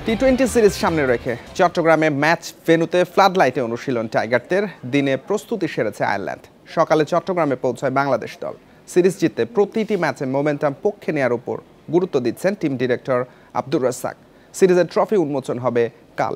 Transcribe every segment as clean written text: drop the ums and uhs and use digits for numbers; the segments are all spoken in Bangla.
টি-20 সিরিজ সামনে রেখে চট্টগ্রামে ম্যাচ ভেন্যুতে ফ্লাড লাইটে অনুশীলন টাইগারদের। দিনে প্রস্তুতি সেরেছে আয়ারল্যান্ড। সকালে চট্টগ্রামে পৌঁছায় বাংলাদেশ দল। সিরিজ জিততে প্রতিটি ম্যাচে মোমেন্টাম পক্ষে নেওয়ার উপর গুরুত্ব দিচ্ছেন টিম ডিরেক্টর আব্দুর রাজ্জাক। সিরিজের ট্রফি উন্মোচন হবে কাল।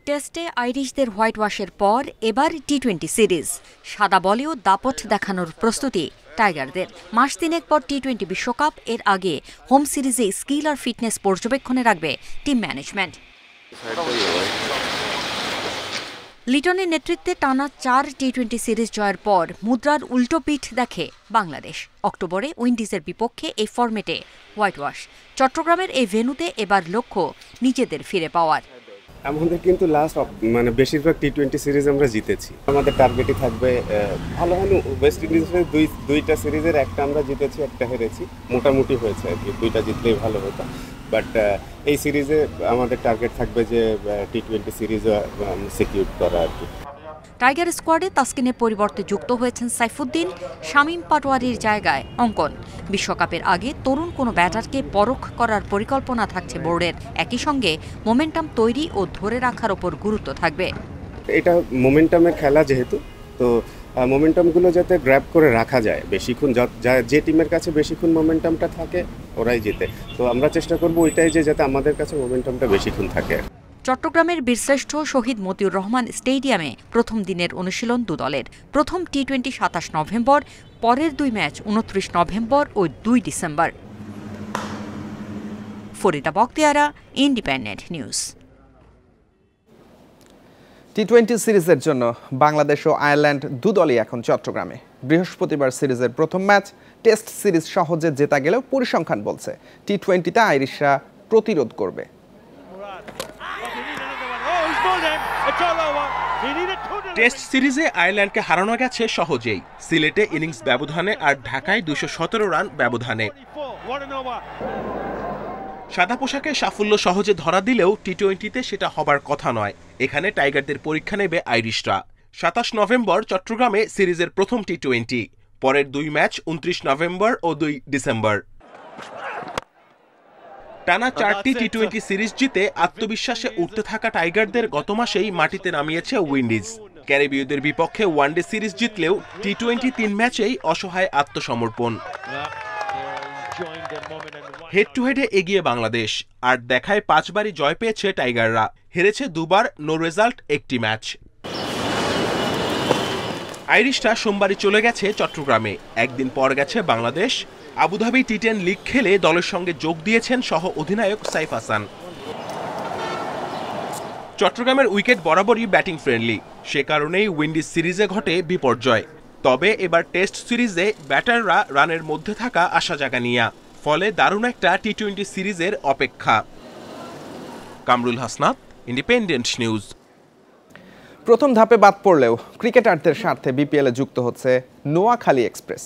টেস্টে আইরিশদের হোয়াইট ওয়াশের পর এবার টি-20 সিরিজ। সাদা বলেও দাপট দেখানোর প্রস্তুতি টাইগারদের। মাস তিনেক পর টি-20 বিশ্বকাপ, এর আগে হোম সিরিজে স্কিল আর ফিটনেস পর্যবেক্ষণে রাখবে টিম ম্যানেজমেন্ট। লিটনের নেতৃত্বে টানা 4 টি-20 সিরিজ জয়ের পর মুদ্রার উল্টো পিঠ দেখে বাংলাদেশ। অক্টোবরে উইন্ডিজের বিপক্ষে এই ফরম্যাটে হোয়াইট ওয়াশ। চট্টগ্রামের এই ভেন্যুতে এবার লক্ষ্য নিজেদের ফিরে পাওয়ার। আমাদের কিন্তু বেশিরভাগ টি-20 সিরিজ আমরা জিতেছি। আমাদের টার্গেটই থাকবে ভালো ভালো। ওয়েস্ট ইন্ডিজের দুইটা সিরিজের একটা আমরা জিতেছি, একটা হেরেছি। মোটামুটি হয়েছে আর কি, দুইটা জিতলেই ভালো হতো। বাট এই সিরিজে আমাদের টার্গেট থাকবে যে টি-20 সিরিজ সিকিউর করা আর কি। টাইগার স্কোয়াডে তাসকিনের পরিবর্তে যুক্ত হয়েছেন সাইফুদ্দিন, শামীম পাটোয়ারির জায়গায় অঙ্কন। বিশ্বকাপের আগে তরুণ কোনো ব্যাটারকে পরখ করার পরিকল্পনা থাকছে বোর্ডের। একই সঙ্গে মোমেন্টাম তৈরি ও ধরে রাখার ওপর গুরুত্ব থাকবে। এটা মোমেন্টামের খেলা যেহেতু, তো মোমেন্টামগুলো যাতে গ্র্যাব করে রাখা যায় বেশিক্ষণ, যে টিমের কাছে বেশিক্ষণ মোমেন্টামটা থাকে ওরাই জিতে। তো আমরা চেষ্টা করব ওইটাই যে যাতে আমাদের কাছে মোমেন্টামটা বেশিক্ষণ থাকে। চট্টগ্রামের বীরশ্রেষ্ঠ শহীদ মতিউর রহমান স্টেডিয়ামে প্রথম দিনের অনুশীলন দুদলের। প্রথম টি-20 27 নভেম্বর, পরের দুই ম্যাচ 29 নভেম্বর ও 2 December. Farida Bakhtiyara, Independent News. টি-20 সিরিজের জন্য বাংলাদেশ ও আয়ারল্যান্ড দুদলই এখন চট্টগ্রামে। বৃহস্পতিবার সিরিজের প্রথম ম্যাচ। টেস্ট সিরিজ সহজে জেতা গেলেও পরিসংখ্যান বলছে টি-20তে আইরিশরা প্রতিরোধ করবে। টেস্ট সিরিজে আয়ারল্যান্ডকে হারানো গেছে সহজেই, সিলেটে ইনিংস ব্যবধানে আর ঢাকায় 217 রান ব্যবধানে। সাদা পোশাকে সাফল্য সহজে ধরা দিলেও টি-20তে সেটা হবার কথা নয়। এখানে টাইগারদের পরীক্ষা নেবে আইরিশরা। 27 নভেম্বর চট্টগ্রামে সিরিজের প্রথম টি-20, পরের দুই ম্যাচ 29 নভেম্বর ও 2 ডিসেম্বর। টানা 4টি টি-20 সিরিজ জিতে আত্মবিশ্বাসে উঠতে থাকা টাইগারদের গত মাসেই মাটিতে নামিয়েছে উইন্ডিজ। ক্যারিবীয়দের বিপক্ষে ওয়ানডে সিরিজ জিতলেও টি-20 3 ম্যাচেই অসহায় আত্মসমর্পণ। হেড টু হেডে এগিয়ে বাংলাদেশ, আর দেখায় 5 বারই জয় পেয়েছে টাইগাররা। হেরেছে 2 বার, নো রেজাল্ট একটি ম্যাচ। আইরিশরা সোমবারই চলে গেছে চট্টগ্রামে, একদিন পর গেছে বাংলাদেশ। আবুধাবি টি10 লিগ খেলে দলের সঙ্গে যোগ দিয়েছেন সহ অধিনায়ক সাইফ হাসান। চট্টগ্রামের উইকেট বরাবরই ব্যাটিং ফ্রেন্ডলি, সে কারণেই উইন্ডিজ সিরিজে ঘটে বিপর্যয়। তবে এবার টেস্ট সিরিজে ব্যাটাররা রানের মধ্যে থাকা আশা জাগা নিয়া, ফলে দারুণ একটা টি-20 সিরিজের অপেক্ষা। Kamrul Hasnat, independent news. প্রথম ধাপে বাদ পড়লেও ক্রিকেটারদের স্বার্থে বিপিএলে যুক্ত হচ্ছে নোয়াখালী এক্সপ্রেস।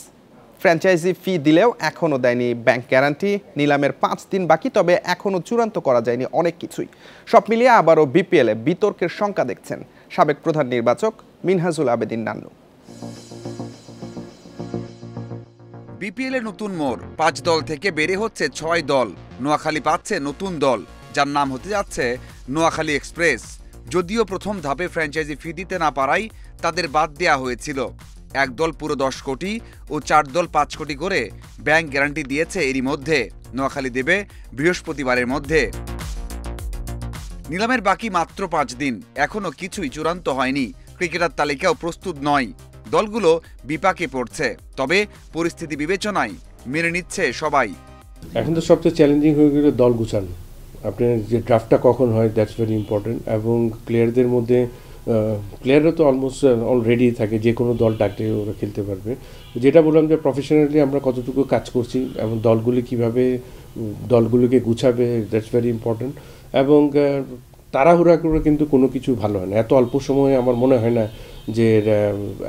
ফ্র্যাঞ্চাইজি ফি দিলেও এখনও দেয়নি ব্যাংক গ্যারান্টি। নিলামের 5 দিন বাকি, তবে এখনও চূড়ান্ত করা যায়নি অনেক কিছুই। সব মিলিয়ে আবারও বিপিএলে বিতর্কের শঙ্কা দেখছেন সাবেক প্রধান নির্বাচক মিনহাজুল আবেদিন নান্নু। বিপিএলে নতুন মোড়, 5 দল থেকে বেড়ে হচ্ছে 6 দল। নোয়াখালী পাচ্ছে নতুন দল, যার নাম হতে যাচ্ছে নোয়াখালী এক্সপ্রেস। যদিও প্রথম ধাপে ফ্র্যাঞ্চাইজি ফি দিতে না পারায় তাদের বাদ দেওয়া হয়েছিল। এক দল পুরো 10 কোটি ও 4 দল 5 কোটি করে ব্যাংক গ্যারান্টি দিয়েছে এরই মধ্যে। নোয়াখালী দেবে বৃহস্পতিবারের মধ্যে। নিলামের বাকি মাত্র 5 দিন, এখনও কিছুই চূড়ান্ত হয়নি। ক্রিকেটার তালিকাও প্রস্তুত নয়। দলগুলো বিপাকে পড়ছে, তবে পরিস্থিতি বিবেচনায় মেনে নিচ্ছে সবাই। এখন তো সবচেয়ে চ্যালেঞ্জিং হয়ে গেল দল গুছানো। আপনার যে ড্রাফটটা কখন হয়, দ্যাটস ভেরি ইম্পর্টেন্ট। এবং প্লেয়ারদের মধ্যে প্লেয়াররা তো অলমোস্ট অলরেডি থাকে, যে কোনো দল ডাকলে ওরা খেলতে পারবে। যেটা বললাম যে প্রফেশনালি আমরা কতটুকু কাজ করছি এবং দলগুলি কীভাবে দলগুলোকে গুছাবে, দ্যাটস ভেরি ইম্পর্টেন্ট। এবং তাড়াহুড়া করে কিন্তু কোনো কিছু ভালো হয় না। এত অল্প সময়ে আমার মনে হয় না যে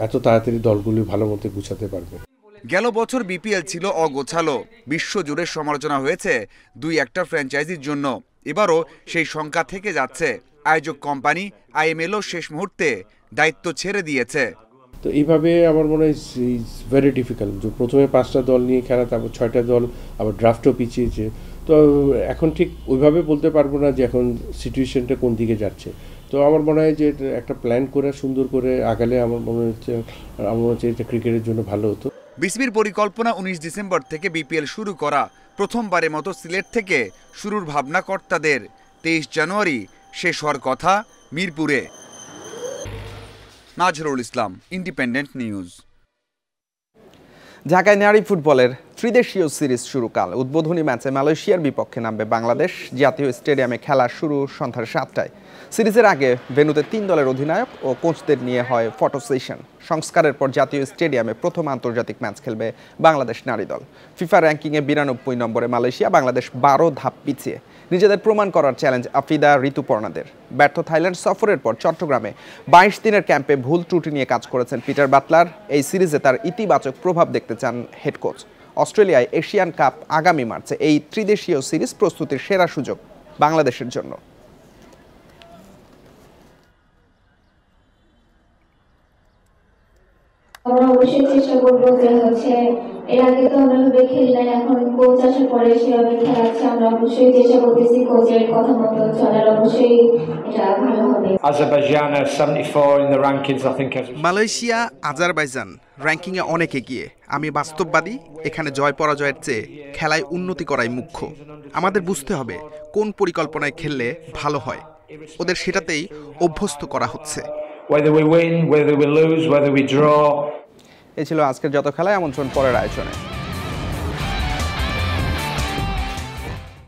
এত তাড়াতাড়ি দলগুলি ভালো মতো গুছাতে পারবে। গেল বছর বিপিএল ছিল অগোছালো। বিশ্বজুড়ে সমালোচনা হয়েছে 2-1টা ফ্র্যাঞ্চাইজির জন্য। এবারও সেই শঙ্কা থেকে যাচ্ছে। আয়োজক কোম্পানি আইএমএলও শেষ মুহূর্তে দায়িত্ব ছেড়ে দিয়েছে। তো এইভাবে আমার মনে হয় ভেরি ডিফিকাল্ট। যে প্রথমে 5টা দল নিয়ে খেলা, তারপর 6টা দল, আবার ড্রাফটও পিছিয়েছে। তো এখন ঠিক ওইভাবে বলতে পারবো না যে এখন সিচুয়েশনটা কোন দিকে যাচ্ছে। তো আমার মনে হয় যে একটা প্ল্যান করে সুন্দর করে আগালে আমার মনে হচ্ছে এটা ক্রিকেটের জন্য ভালো হতো। বিসিবির পরিকল্পনা 19 ডিসেম্বর থেকে বিপিএল শুরু করা। প্রথমবারের মতো সিলেট থেকে শুরুর ভাবনা কর্তাদের। 23 জানুয়ারি শেষ হওয়ার কথা মিরপুরে। নাজরুল ইসলাম, ইন্ডিপেন্ডেন্ট নিউজ। ঢাকায় নারী ফুটবলের ত্রিদেশীয় সিরিজ শুরু কাল। উদ্বোধনী ম্যাচে মালয়েশিয়ার বিপক্ষে নামবে বাংলাদেশ। জাতীয় স্টেডিয়ামে খেলা শুরু সন্ধ্যা 7টায়। সিরিজের আগে ভেন্যুতে 3 দলের অধিনায়ক ও কোচদের নিয়ে হয় ফটো সেশন। সংস্কারের পর জাতীয় স্টেডিয়ামে প্রথম আন্তর্জাতিক ম্যাচ খেলবে বাংলাদেশ নারী দল। ফিফা র্যাঙ্কিংয়ে 92 নম্বরে মালয়েশিয়া, বাংলাদেশ 12 ধাপ পিছিয়ে। নিজেদের প্রমাণ করার চ্যালেঞ্জ আফিদা, ঋতুপর্ণাদের। ব্যর্থ থাইল্যান্ড সফরের পর চট্টগ্রামে 22 দিনের ক্যাম্পে ভুল ত্রুটি নিয়ে কাজ করেছেন পিটার বাটলার। এই সিরিজে তার ইতিবাচক প্রভাব দেখতে চান হেড কোচ। অস্ট্রেলিয়ায় এশিয়ান কাপ আগামী মার্চে। এই ত্রিদেশীয় সিরিজ প্রস্তুতির সেরা সুযোগ বাংলাদেশের জন্য। আমরা অবশ্যই চেষ্টা করবো যে এর আগে তো আমরা ভাবে খেললাম, এখন কোচ আসার পরে সেভাবে খেলাচ্ছে। আমরা অবশ্যই চেষ্টা করতেছি কোচের কথা মতো চলার, অবশ্যই এটা ভালো হবে। মালয়েশিয়া, আজারবাইজান র্যাঙ্কিংয়ে অনেক এগিয়ে। আমি বাস্তববাদী, এখানে জয় পরাজয়ের চেয়ে খেলায় উন্নতি করাই মুখ্য। আমাদের বুঝতে হবে কোন পরিকল্পনায় খেললে ভালো হয়। ওদের সেটাতেই অভ্যস্ত করা হচ্ছে। এই ছিল আজকের যত খেলায় আমন্ত্রণ পরের আয়োজনে।